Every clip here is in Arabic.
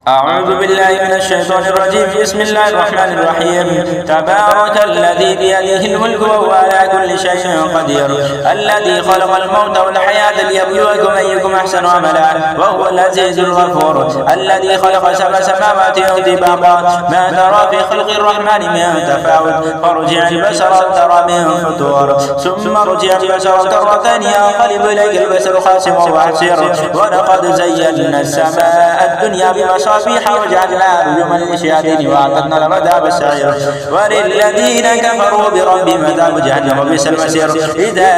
أعوذ بالله من الشيطان الرجيم. بسم الله الرحمن الرحيم. تبارك الذي بيده الملك وهو على كل شيء قدير، الذي خلق الموت والحياة ليبلوكم أيكم أحسن عملا وهو العزيز الغفور، الذي خلق سبع سماوات طباقا ما ترى في خلق الرحمن من تفاوت، فارجع البصر هل ترى من فطور، ثم ارجع البصر كرتين ينقلب إليك البصر خاسئا وهو حسير، ولقد زينا السماء الدنيا بمصابيح وجعلنا رجوما للشياطين وأعتدنا لهم عذاب السعير، وللذين كفروا بربهم عذاب جهنم وبئس المصير. إذا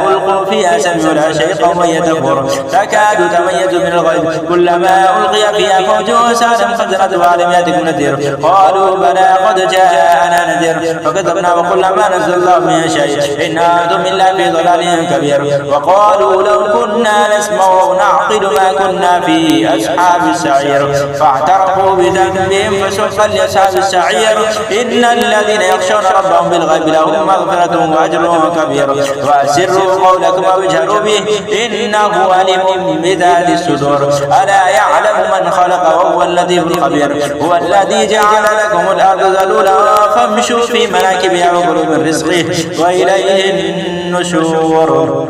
ألقوا فيها سمعوا لها شيئا وهي تفور تكاد تميز من الغيظ، كلما ألقي فيها فوج سألهم خزنتها ألم يأتكم نذير، قالوا بلى قد جاءنا نذير فكذبنا وقلنا ما نزل الله من شيء إن أنتم إلا في ضلال كبير، وقالوا لو كنا نسمع أو نعقل ما كنا في أصحاب السعير، فاعترفوا بذنبهم فسحقا لأصحاب السعير. إن الذين يخشون ربهم بالغيب لهم مغفرة وأجر كبير، وأسروا قولكم أو اجهروا به إنه عليم بذات الصدور. ألا يعلم من خلق وهو اللطيف الخبير، هو الذي جعل لكم الأرض ذلولا فامشوا في مناكبها وكلوا من رزقه وإليه النشور.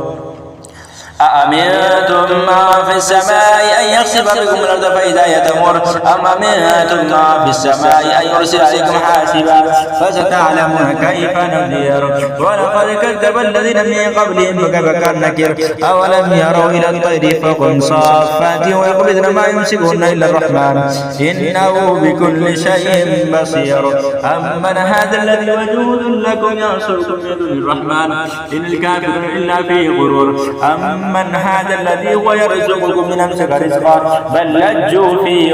أأمنتم من في السماء أن يخسف بكم الأرض فإذا هي تمور، أم أمنتم من في السماء أن يرسل عليكم حاسبا فستعلمون كيف نذير. ولقد كذب الذين من قبلهم فكيف كان نكير. أولم يروا إلى الطير فوقهم صافات ويقبضن ما يمسكهن إلا الرحمن إنه بكل شيء بصير. أمن هذا الذي وجود لكم ينصركم من دون الرحمن إن الكافرون إلا في غرور. من هذا الذي هو يرزقكم من أمسك رزقا بل لجوا في